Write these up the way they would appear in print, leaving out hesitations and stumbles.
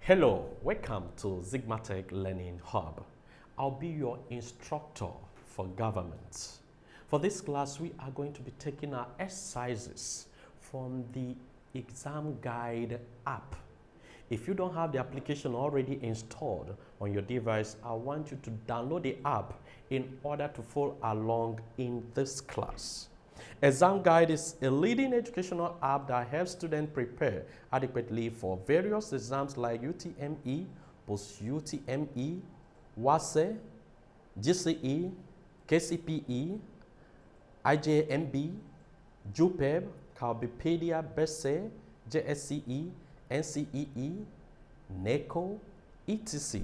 Hello, welcome to Zigmatech Learning Hub. I'll be your instructor for government. For this class, we are going to be taking our exercises from the Examguide app. If you don't have the application already installed on your device, I want you to download the app in order to follow along in this class. Examguide is a leading educational app that helps students prepare adequately for various exams like UTME, post-UTME, WEAC, GCE, KCPE, IJMB, JUPEB, Calbipedia, BESE, SSCE, NCEE, NECO, etc.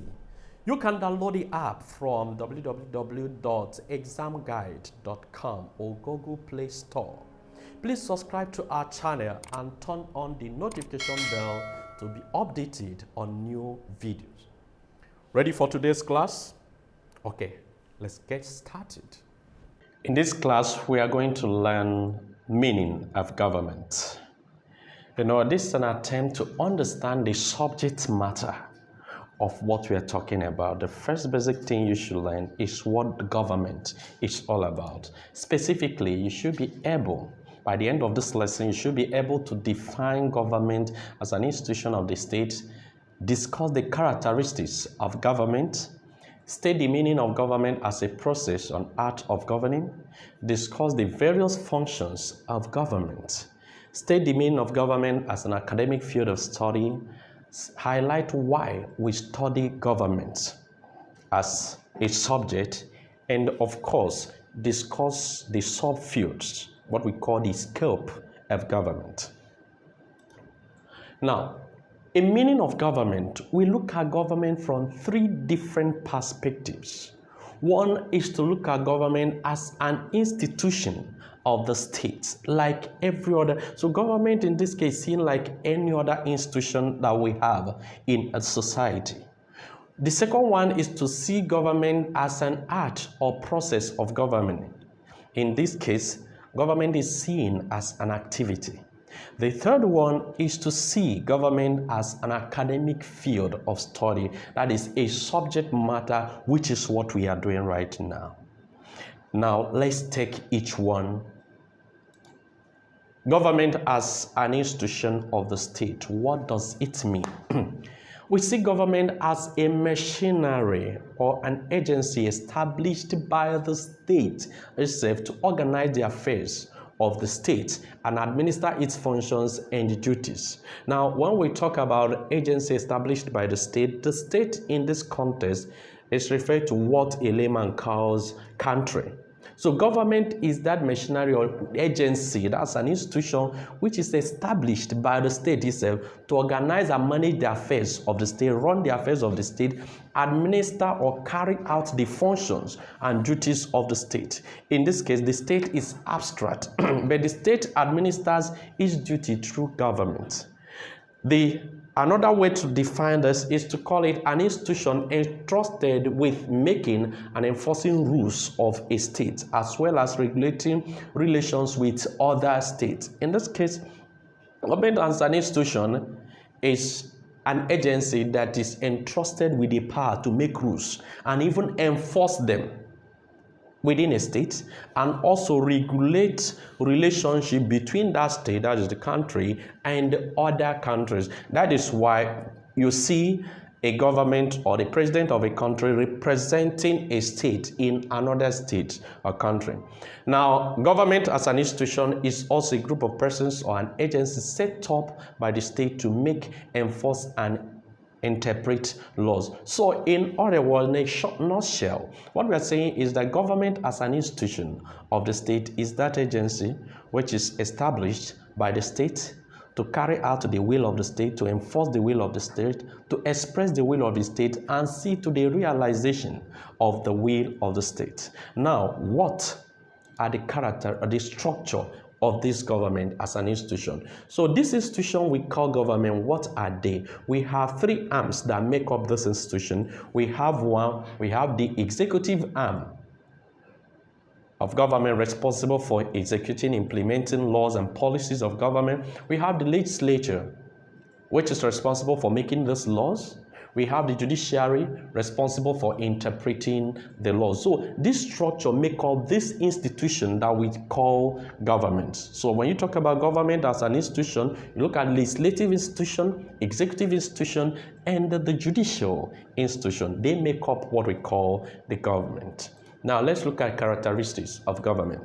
You can download the app from www.examguide.com or Google Play Store. Please subscribe to our channel and turn on the notification bell to be updated on new videos. Ready for today's class? Okay, let's get started. In this class, we are going to learn meaning of government. This is an attempt to understand the subject matter of what we are talking about. The first basic thing you should learn is what the government is all about. Specifically, you should be able, by the end of this lesson, you should be able to define government as an institution of the state, discuss the characteristics of government, state the meaning of government as a process or art of governing, discuss the various functions of government, state the meaning of government as an academic field of study, highlight why we study government as a subject, and of course, discuss the subfields, what we call the scope of government. Now, a meaning of government, we look at government from three different perspectives. One is to look at government as an institution of the state, like every other. So government in this case seen like any other institution that we have in a society. The second one is to see government as an art or process of government. In this case, government is seen as an activity. The third one is to see government as an academic field of study, that is a subject matter, which is what we are doing right now. Now, let's take each one. Government as an institution of the state. What does it mean? We see government as a machinery or an agency established by the state itself to organize the affairs of the state and administer its functions and duties. Now, when we talk about agency established by the state in this context is referred to what a layman calls country. So government is that machinery or agency, that's an institution which is established by the state itself to organize and manage the affairs of the state, run the affairs of the state, administer or carry out the functions and duties of the state. In this case, the state is abstract, but the state administers its duty through government. Another way to define this is to call it an institution entrusted with making and enforcing rules of a state, as well as regulating relations with other states. In this case, government as an institution is an agency that is entrusted with the power to make rules and even enforce them within a state, and also regulate relationship between that state, that is the country, and other countries. That is why you see a government or the president of a country representing a state in another state or country. Now, government as an institution is also a group of persons or an agency set up by the state to make, enforce, and interpret laws. So in other words, in a short nutshell, what we are saying is that government as an institution of the state is that agency which is established by the state to carry out the will of the state, to enforce the will of the state, to express the will of the state, and see to the realization of the will of the state. Now, what are the character or the structure of this government as an institution? So this institution we call government, what are they? We have three arms that make up this institution. We have the executive arm of government responsible for executing, implementing laws and policies of government. We have the legislature, which is responsible for making these laws. We have the judiciary responsible for interpreting the laws. So this structure makes up this institution that we call government. So when you talk about government as an institution, you look at legislative institution, executive institution, and the judicial institution. They make up what we call the government. Now let's look at characteristics of government.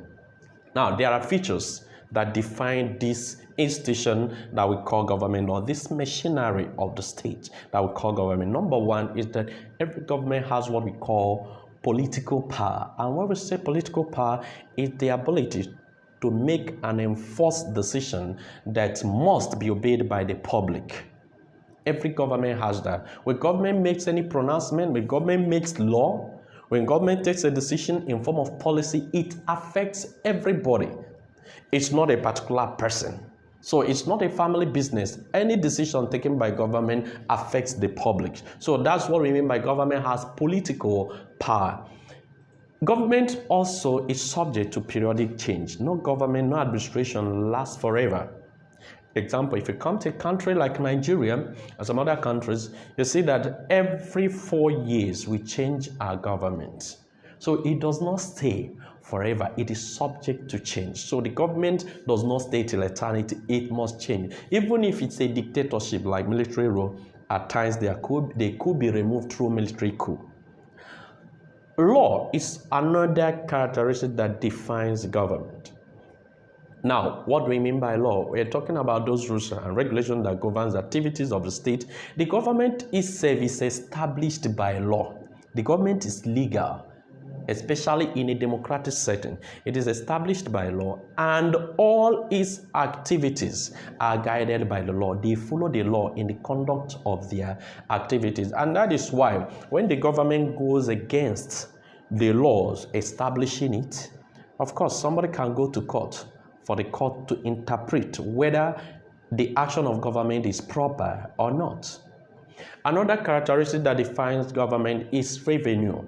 Now there are features that define this institution that we call government, or this machinery of the state that we call government. Number one is that every government has what we call political power. And when we say political power, it's the ability to make and enforce decisions that must be obeyed by the public. Every government has that. When government makes any pronouncement, when government makes law, when government takes a decision in form of policy, it affects everybody. It's not a particular person. So it's not a family business. Any decision taken by government affects the public. So that's what we mean by government has political power. Government also is subject to periodic change. No government, no administration lasts forever. Example, if you come to a country like Nigeria or some other countries, you see that every 4 years we change our government. So it does not stay forever. It is subject to change. So the government does not stay till eternity. It must change. Even if it's a dictatorship like military rule, at times they could be removed through military coup. Law is another characteristic that defines government. Now, what do we mean by law? We're talking about those rules and regulations that governs activities of the state. The government itself is established by law. The government is legal, especially in a democratic setting. It is established by law, and all its activities are guided by the law. They follow the law in the conduct of their activities. And that is why when the government goes against the laws establishing it, of course, somebody can go to court for the court to interpret whether the action of government is proper or not. Another characteristic that defines government is revenue.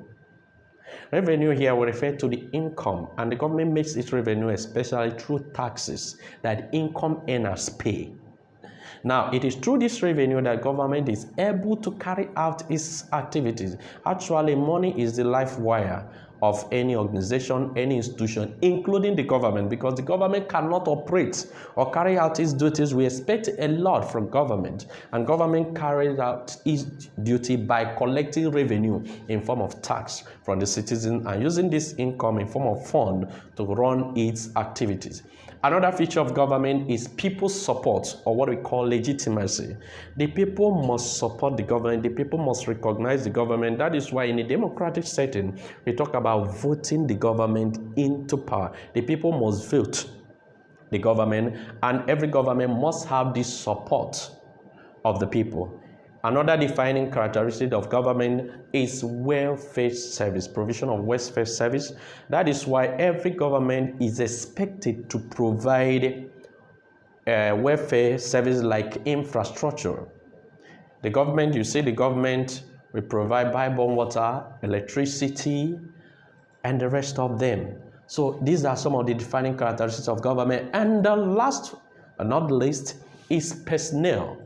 Revenue here will refer to the income, and the government makes its revenue especially through taxes that income earners pay. Now, it is through this revenue that government is able to carry out its activities. Actually, money is the life wire of any organization, any institution, including the government, because the government cannot operate or carry out its duties. We expect a lot from government, and government carries out its duty by collecting revenue in form of tax from the citizen and using this income in form of fund to run its activities. Another feature of government is people's support, or what we call legitimacy. The people must support the government. The people must recognize the government. That is why in a democratic setting, we talk about voting the government into power. The people must vote the government, and every government must have the support of the people. Another defining characteristic of government is welfare service, provision of welfare service. That is why every government is expected to provide welfare service like infrastructure. The government, you see, the government will provide pipe-borne water, electricity, and the rest of them. So these are some of the defining characteristics of government. And the last but not least is personnel.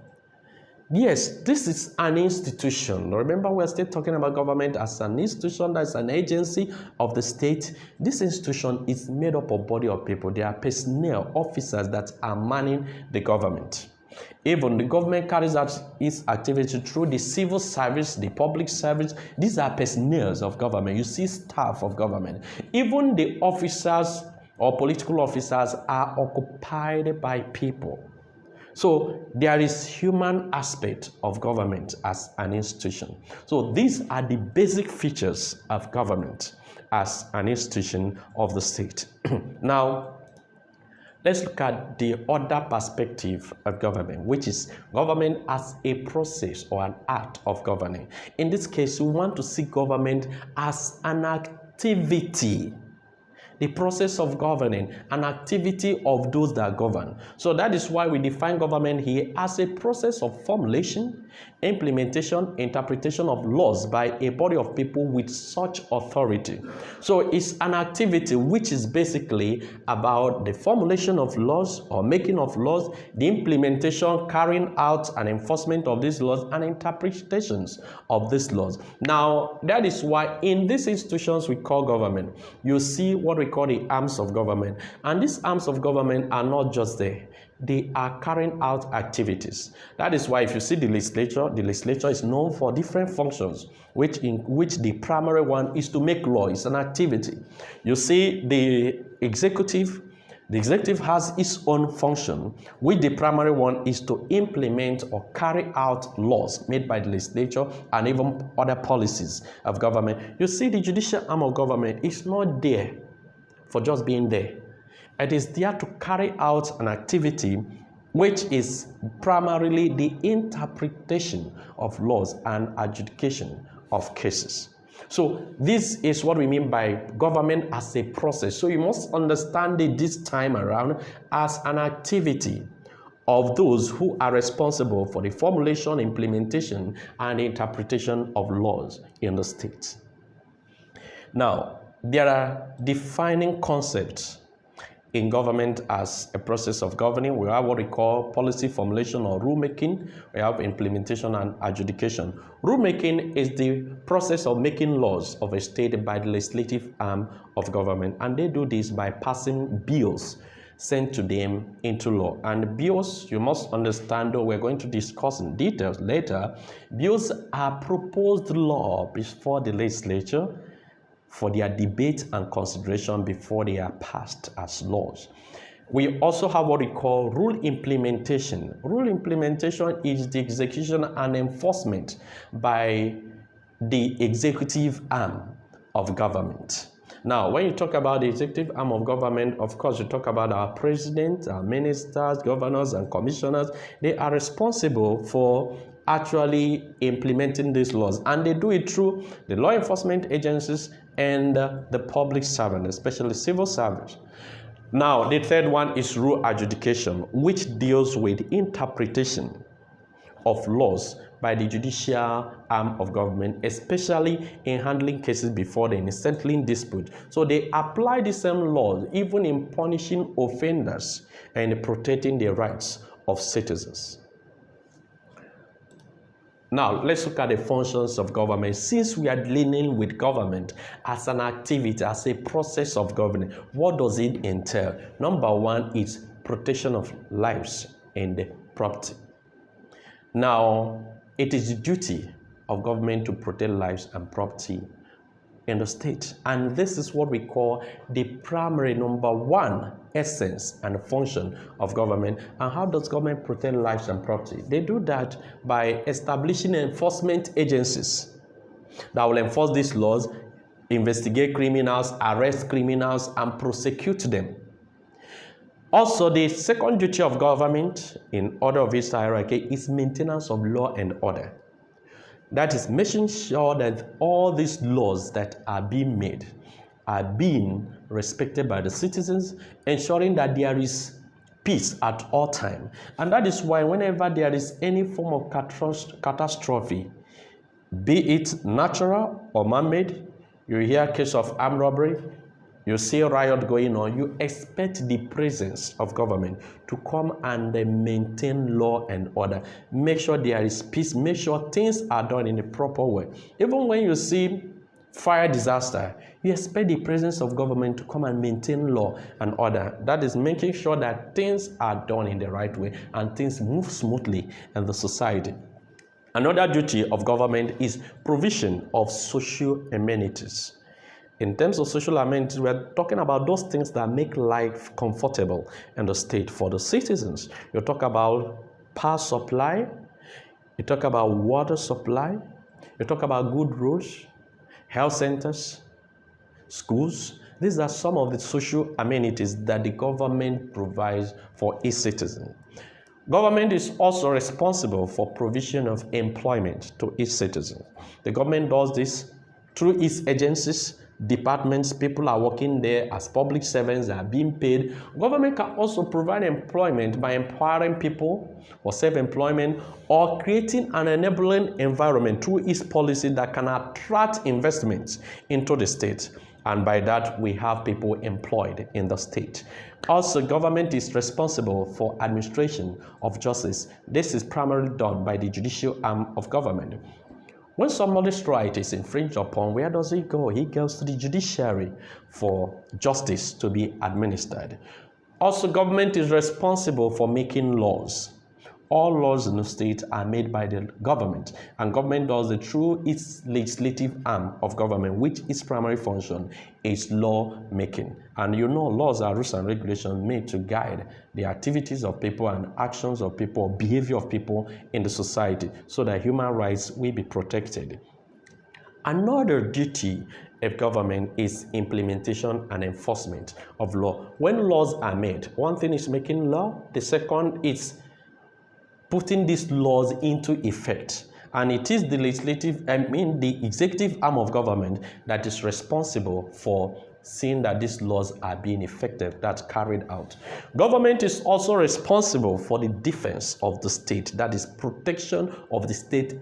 Yes, this is an institution. Remember, we're still talking about government as an institution, that's an agency of the state. This institution is made up of a body of people. There are personnel, officers that are manning the government. Even the government carries out its activity through the civil service, the public service. These are personnel of government. You see staff of government. Even the officers or political officers are occupied by people. So there is human aspect of government as an institution. So these are the basic features of government as an institution of the state. Now, let's look at the other perspective of government, which is government as a process or an act of governing. In this case, we want to see government as an activity the process of governing, an activity of those that govern. So that is why we define government here as a process of formulation, implementation, interpretation of laws by a body of people with such authority. So it's an activity which is basically about the formulation of laws or making of laws, the implementation, carrying out and enforcement of these laws, and interpretations of these laws. Now, that is why in these institutions we call government, you see what we call the arms of government. And these arms of government are not just there. They are carrying out activities. That is why if you see the legislature is known for different functions, which the primary one is to make law. It's an activity. You see the executive has its own function, which the primary one is to implement or carry out laws made by the legislature and even other policies of government. You see the judicial arm of government is not there for just being there. It is there to carry out an activity which is primarily the interpretation of laws and adjudication of cases. So this is what we mean by government as a process. So you must understand it this time around as an activity of those who are responsible for the formulation, implementation, and interpretation of laws in the state. Now, there are defining concepts in government as a process of governing. We have what we call policy formulation or rulemaking. We have implementation and adjudication. Rulemaking is the process of making laws of a state by the legislative arm of government, and they do this by passing bills sent to them into law. And bills, you must understand, though we're going to discuss in details later, bills are proposed law before the legislature for their debate and consideration before they are passed as laws. We also have what we call rule implementation. Rule implementation is the execution and enforcement by the executive arm of government. Now, when you talk about the executive arm of government, of course, you talk about our president, our ministers, governors, and commissioners. They are responsible for actually implementing these laws, and they do it through the law enforcement agencies and the public servant, especially civil servants. Now, the third one is rule adjudication, which deals with interpretation of laws by the judicial arm of government, especially in handling cases before the settling dispute. So they apply the same laws even in punishing offenders and protecting the rights of citizens. Now, let's look at the functions of government. Since we are dealing with government as an activity, as a process of governing, what does it entail? Number one is protection of lives and property. Now, it is the duty of government to protect lives and property in the state. And this is what we call the primary number one essence and function of government. And how does government protect lives and property? They do that by establishing enforcement agencies that will enforce these laws, investigate criminals, arrest criminals, and prosecute them. Also, the second duty of government in order of its hierarchy is maintenance of law and order. That is making sure that all these laws that are being made are being respected by the citizens, ensuring that there is peace at all times. And that is why whenever there is any form of catastrophe, be it natural or man-made, you hear a case of armed robbery, you see a riot going on, you expect the presence of government to come and maintain law and order. Make sure there is peace, make sure things are done in a proper way. Even when you see fire disaster, you expect the presence of government to come and maintain law and order. That is making sure that things are done in the right way and things move smoothly in the society. Another duty of government is provision of social amenities. In terms of social amenities, we're talking about those things that make life comfortable in the state for the citizens. You talk about power supply, you talk about water supply, you talk about good roads, health centers, schools. These are some of the social amenities that the government provides for its citizens. Government is also responsible for provision of employment to its citizens. The government does this through its agencies departments, people are working there as public servants, are being paid. Government can also provide employment by empowering people or self-employment or creating an enabling environment through its policy that can attract investments into the state. And by that, we have people employed in the state. Also, government is responsible for administration of justice. This is primarily done by the judicial arm of government. When somebody's right is infringed upon, where does he go? He goes to the judiciary for justice to be administered. Also, government is responsible for making laws. All laws in the state are made by the government, and government does it through its legislative arm of government, which its primary function is law making. And you know, laws are rules and regulations made to guide the activities of people and actions of people, behavior of people in the society, so that human rights will be protected. Another duty of government is implementation and enforcement of law. When laws are made, one thing is making law, the second is putting these laws into effect. And it is the the executive arm of government that is responsible for seeing that these laws are being effective, that's carried out. Government is also responsible for the defense of the state, that is protection of the state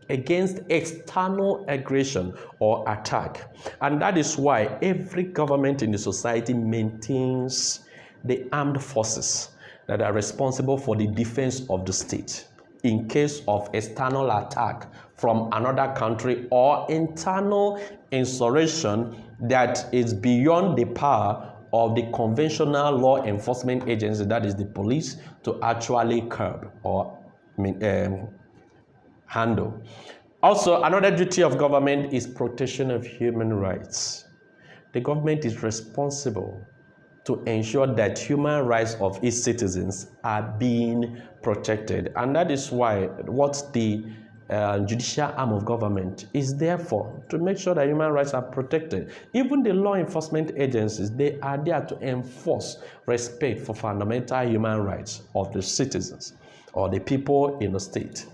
against external aggression or attack. And that is why every government in the society maintains the armed forces that are responsible for the defense of the state in case of external attack from another country or internal insurrection that is beyond the power of the conventional law enforcement agency, that is the police, to actually curb or handle. Also, another duty of government is protection of human rights. The government is responsible to ensure that human rights of its citizens are being protected. And that is why what the judicial arm of government is there for, to make sure that human rights are protected. Even the law enforcement agencies, they are there to enforce respect for fundamental human rights of the citizens or the people in the state.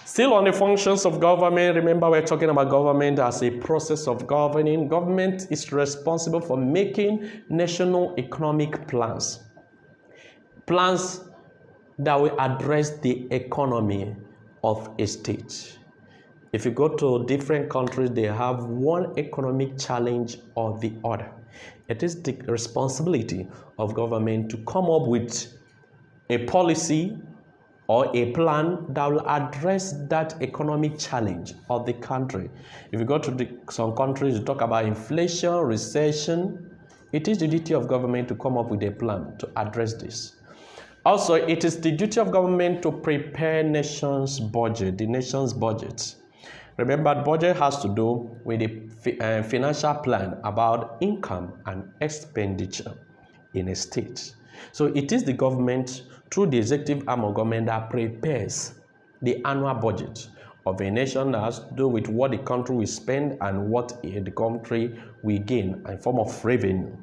Still on the functions of government, remember we're talking about government as a process of governing. Government is responsible for making national economic plans. Plans that will address the economy of a state. If you go to different countries, they have one economic challenge or the other. It is the responsibility of government to come up with a policy or a plan that will address that economic challenge of the country. If you go to some countries, you talk about inflation, recession. It is the duty of government to come up with a plan to address this. Also, it is the duty of government to prepare the nation's budget. Remember, budget has to do with the financial plan about income and expenditure in a state. So it is the government, through the executive arm of government, that prepares the annual budget of a nation that has to do with what the country will spend and what the country will gain in form of revenue.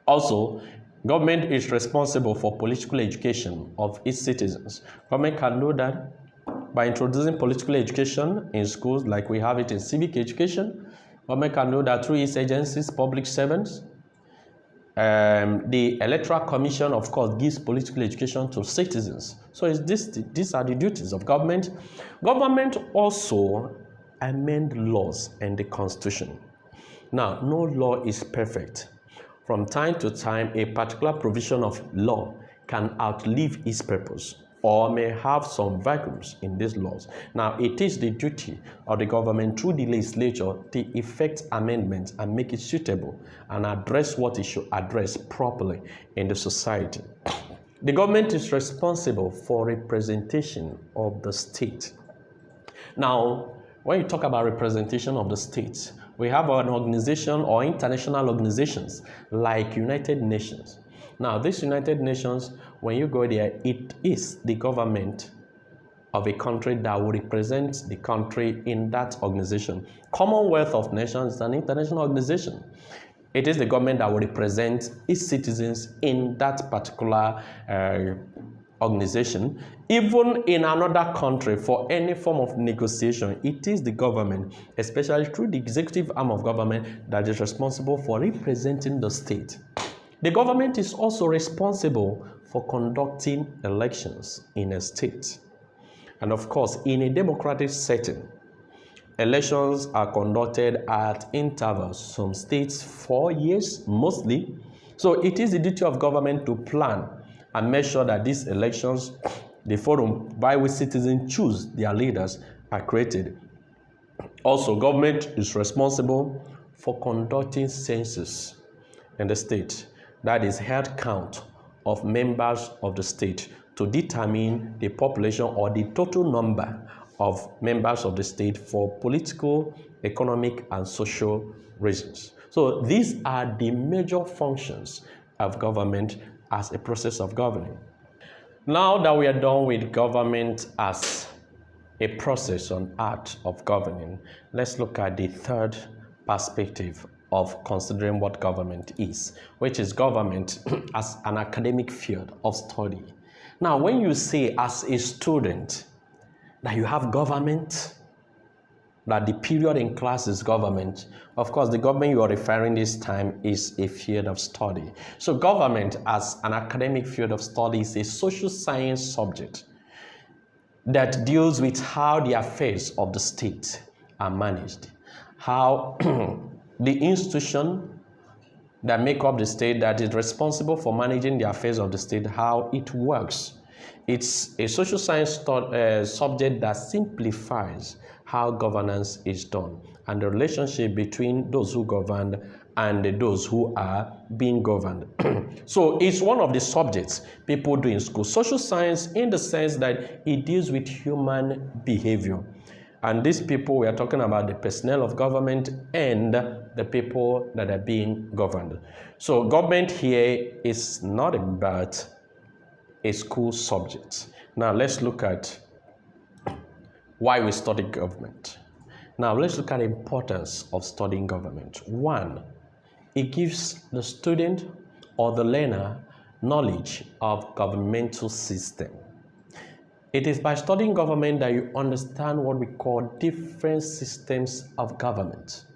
Also, government is responsible for political education of its citizens. Government can do that by introducing political education in schools like we have it in civic education. Government can do that through its agencies, public servants. The Electoral Commission, of course, gives political education to citizens. So these are the duties of government. Government also amend laws and the Constitution. Now, no law is perfect. From time to time, a particular provision of law can outlive its purpose or may have some vacuums in these laws. Now, it is the duty of the government through the legislature to effect amendments and make it suitable and address what it should address properly in the society. The government is responsible for representation of the state. Now, when you talk about representation of the state, we have an organization or international organizations like United Nations. Now, this United Nations, when you go there, it is the government of a country that will represent the country in that organization. Commonwealth of Nations is an international organization. It is the government that will represent its citizens in that particular organization. Even in another country, for any form of negotiation, it is the government, especially through the executive arm of government, that is responsible for representing the state. The government is also responsible for conducting elections in a state. And of course, in a democratic setting, elections are conducted at intervals, some states 4 years mostly. So it is the duty of government to plan and make sure that these elections, the forum by which citizens choose their leaders, are created. Also, government is responsible for conducting census in the state, that is head count of members of the state, to determine the population or the total number of members of the state for political, economic, and social reasons. So these are the major functions of government as a process of governing. Now that we are done with government as a process on art of governing, let's look at the third perspective of considering what government is, which is government as an academic field of study. Now, when you say as a student that you have government, that the period in class is government, of course, the government you are referring this time is a field of study. So government as an academic field of study is a social science subject that deals with how the affairs of the state are managed, how the institution that make up the state that is responsible for managing the affairs of the state, how it works. It's a social science subject that simplifies how governance is done and the relationship between those who govern and those who are being governed. So it's one of the subjects people do in school. Social science, in the sense that it deals with human behavior. And these people, we are talking about the personnel of government and the people that are being governed. So government here is not about a school subject. Now let's look at why we study government. Now let's look at the importance of studying government. One, it gives the student or the learner knowledge of governmental system. It is by studying government that you understand what we call different systems of government.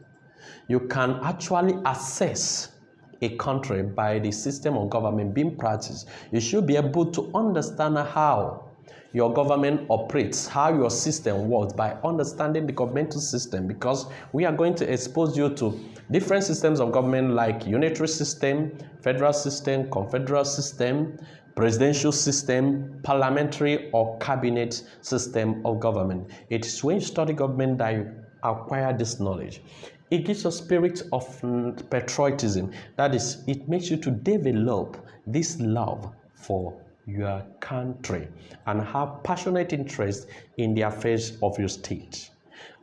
You can actually assess a country by the system of government being practiced. You should be able to understand how your government operates, how your system works, by understanding the governmental system, because we are going to expose you to different systems of government like unitary system, federal system, confederal system, presidential system, parliamentary or cabinet system of government. It is when you study government that you acquire this knowledge. It gives a spirit of patriotism. That is, it makes you to develop this love for your country and have passionate interest in the affairs of your state.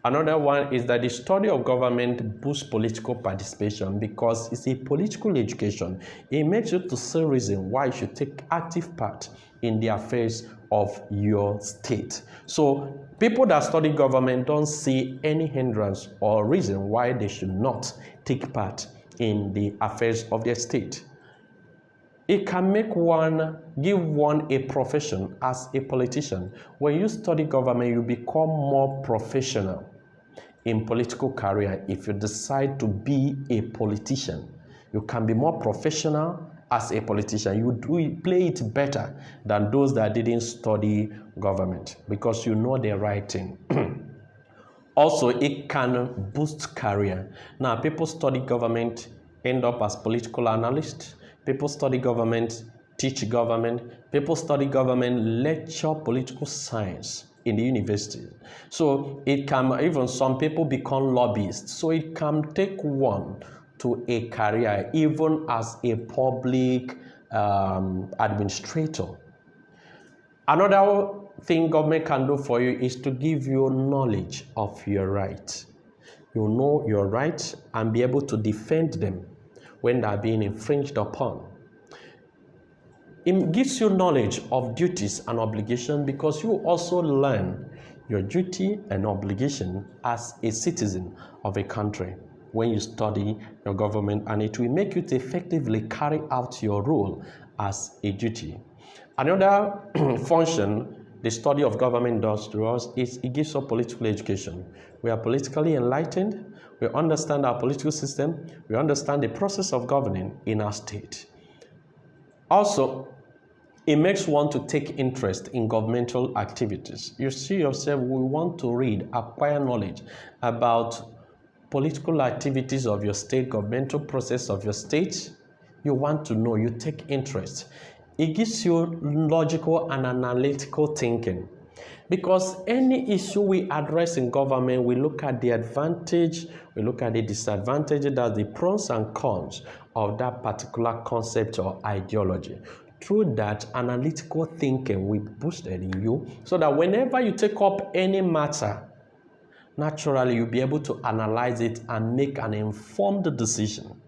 Another one is that the study of government boosts political participation because it's a political education. It makes you to see reason why you should take active part in the affairs of your state. So people that study government don't see any hindrance or reason why they should not take part in the affairs of their state. It can give one a profession as a politician. When you study government, you become more professional in political career. If you decide to be a politician, you can be more professional as a politician. You play it better than those that didn't study government because you know the right thing. Also, it can boost career. Now, people study government, end up as political analysts. People study government, teach government. People study government, lecture political science in the university. So it can, even some people become lobbyists. So it can take one to a career, even as a public administrator. Another thing government can do for you is to give you knowledge of your rights. You know your rights and be able to defend them when they are being infringed upon. It gives you knowledge of duties and obligations because you also learn your duty and obligation as a citizen of a country when you study your government, and it will make you to effectively carry out your role as a duty. Another function the study of government does to us is it gives us political education. We are politically enlightened. We understand our political system. We understand the process of governing in our state. Also, it makes one to take interest in governmental activities. You see yourself, we want to read, acquire knowledge about political activities of your state, governmental process of your state. You want to know, you take interest. It gives you logical and analytical thinking. Because any issue we address in government, we look at the advantage, we look at the disadvantage, that's the pros and cons of that particular concept or ideology. Through that analytical thinking, we boosted in you so that whenever you take up any matter, naturally you'll be able to analyze it and make an informed decision.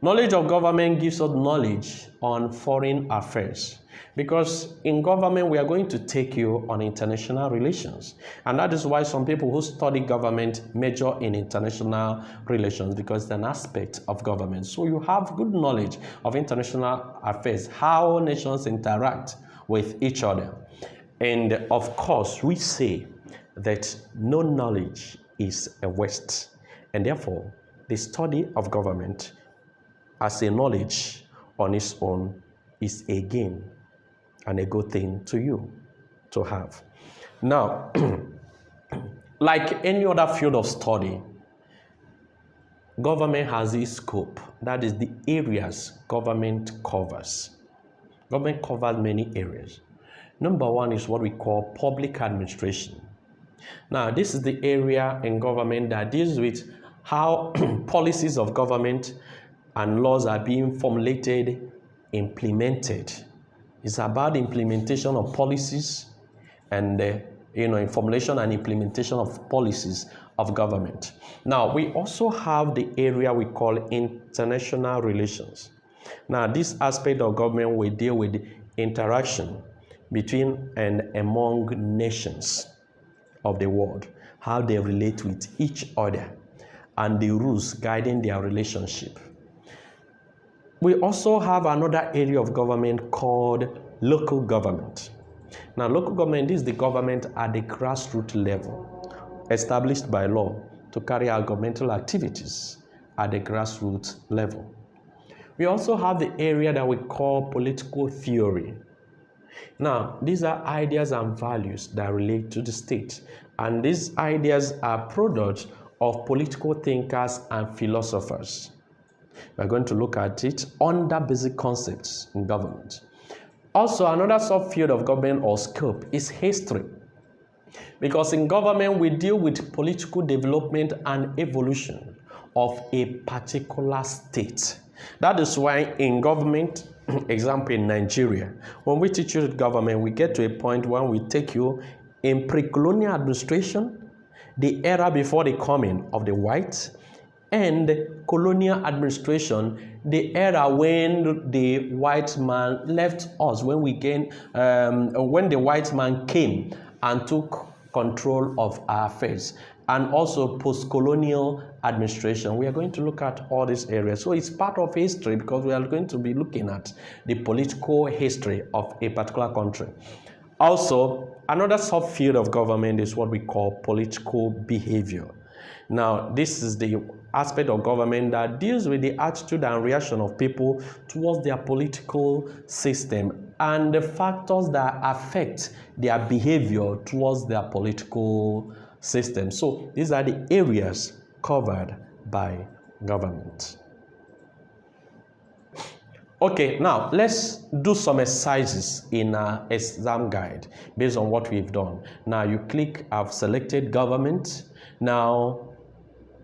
Knowledge of government gives us knowledge on foreign affairs, because in government we are going to take you on international relations, and that is why some people who study government major in international relations, because it's an aspect of government. So you have good knowledge of international affairs, how nations interact with each other. And of course we say that no knowledge is a waste, and therefore the study of government as a knowledge on its own is a gain and a good thing to you to have. Now, like any other field of study, government has its scope. That is the areas government covers. Government covers many areas. Number one is what we call public administration. Now, this is the area in government that deals with how policies of government and laws are being formulated, implemented. It's about the implementation of policies and formulation and implementation of policies of government. Now, we also have the area we call international relations. Now, this aspect of government will deal with interaction between and among nations of the world, how they relate with each other, and the rules guiding their relationship. We also have another area of government called local government. Now, local government is the government at the grassroots level, established by law to carry out governmental activities at the grassroots level. We also have the area that we call political theory. Now, these are ideas and values that relate to the state, and these ideas are products of political thinkers and philosophers. We're going to look at it under basic concepts in government. Also, another subfield of government or scope is history. Because in government, we deal with political development and evolution of a particular state. That is why in government, example in Nigeria, when we teach you government, we get to a point when we take you in pre-colonial administration, the era before the coming of the whites, and colonial administration, the era when the white man left us, when the white man came and took control of our affairs, and also post-colonial administration. We are going to look at all these areas. So it's part of history, because we are going to be looking at the political history of a particular country. Also, another subfield of government is what we call political behavior. Now, this is the aspect of government that deals with the attitude and reaction of people towards their political system and the factors that affect their behavior towards their political system. So these are the areas covered by government. Okay, now let's do some exercises in our exam guide based on what we've done. Now you click, I've selected government. Now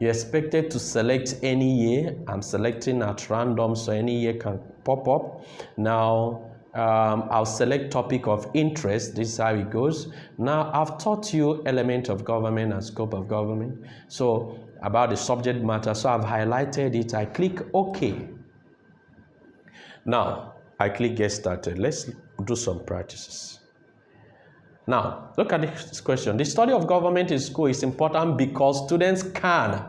you're expected to select any year. I'm selecting at random, so any year can pop up. Now I'll select topic of interest. This is how it goes. Now I've taught you element of government and scope of government. So about the subject matter, so I've highlighted it. I click OK. Now I click get started. Let's do some practices. Now, look at this question. The study of government in school is important because students can.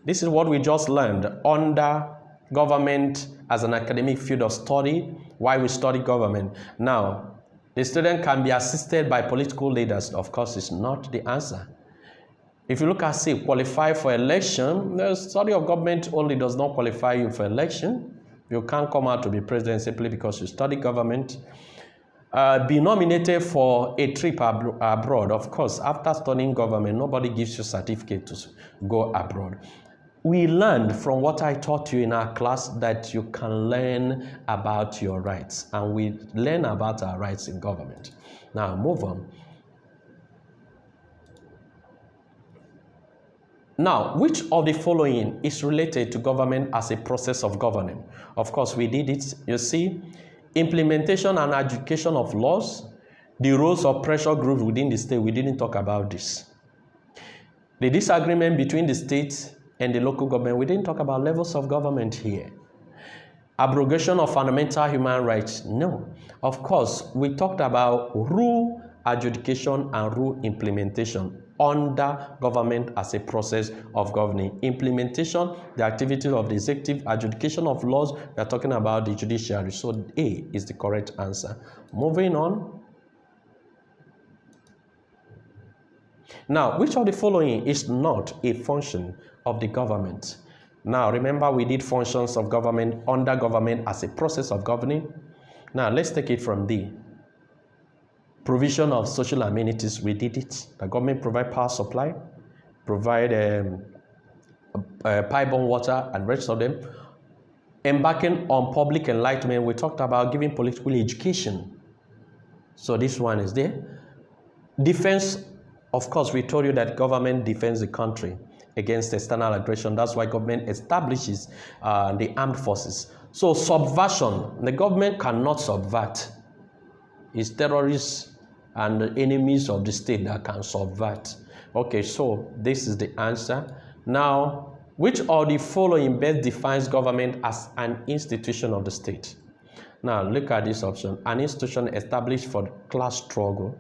This is what we just learned under government as an academic field of study, why we study government. Now, the student can be assisted by political leaders. Of course, it's not the answer. If you look at, say, qualify for election, the study of government only does not qualify you for election. You can't come out to be president simply because you study government. Be nominated for a trip abroad. Of course, after studying government, nobody gives you a certificate to go abroad. We learned from what I taught you in our class that you can learn about your rights, and we learn about our rights in government. Now, move on. Now, which of the following is related to government as a process of governing? Of course, we did it. You see, implementation and education of laws, the roles of pressure groups within the state, we didn't talk about this. The disagreement between the state and the local government, we didn't talk about levels of government here. Abrogation of fundamental human rights, no. Of course, we talked about rule adjudication and rule implementation under government as a process of governing. Implementation, the activities of the executive. Adjudication of laws, we are talking about the judiciary. So A is the correct answer. Moving on. Now, which of the following is not a function of the government? Now, remember we did functions of government under government as a process of governing. Now, let's take it from D. Provision of social amenities, we did it. The government provide power supply, provide pipe-borne water and rest of them. Embarking on public enlightenment, we talked about giving political education. So this one is there. Defense, of course, we told you that government defends the country against external aggression. That's why government establishes the armed forces. So subversion, the government cannot subvert. It's terrorists and the enemies of the state that can subvert. Okay, so this is the answer. Now, which of the following best defines government as an institution of the state? Now, look at this option. An institution established for class struggle.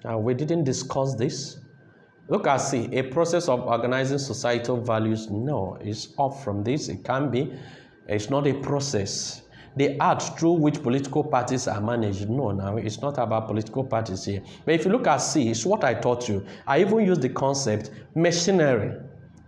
We didn't discuss this. Look at C, a process of organizing societal values. No, it's off from this. It can be. It's not a process. The art through which political parties are managed. No, now it's not about political parties here. But if you look at C, it's what I taught you. I even used the concept machinery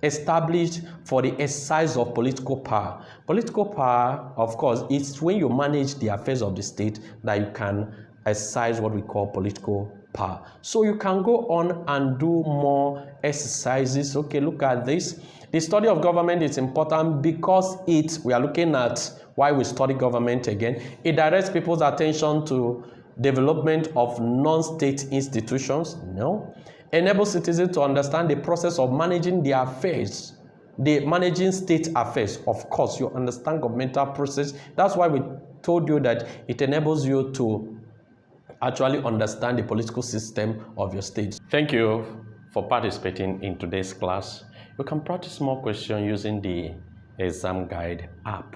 established for the exercise of political power. Political power, of course, it's when you manage the affairs of the state that you can exercise what we call political power. So you can go on and do more exercises. Okay, look at this. The study of government is important because we are looking at why we study government again. It directs people's attention to development of non-state institutions. No. Enables citizens to understand the process of managing their affairs. Managing state affairs. Of course, you understand governmental process. That's why we told you that it enables you to actually understand the political system of your state. Thank you for participating in today's class. You can practice more questions using the Examguide app.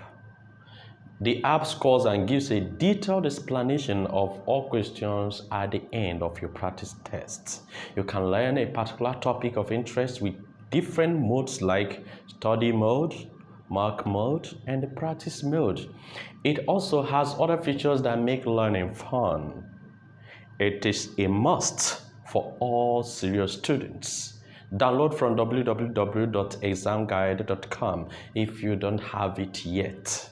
The app scores and gives a detailed explanation of all questions at the end of your practice tests. You can learn a particular topic of interest with different modes like study mode, mark mode, and the practice mode. It also has other features that make learning fun. It is a must for all serious students. Download from www.examguide.com if you don't have it yet.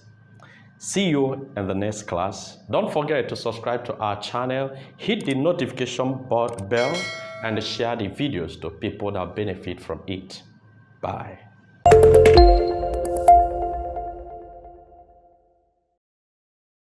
See you in the next class. Don't forget to subscribe to our channel, hit the notification bell, and share the videos to people that benefit from it. Bye.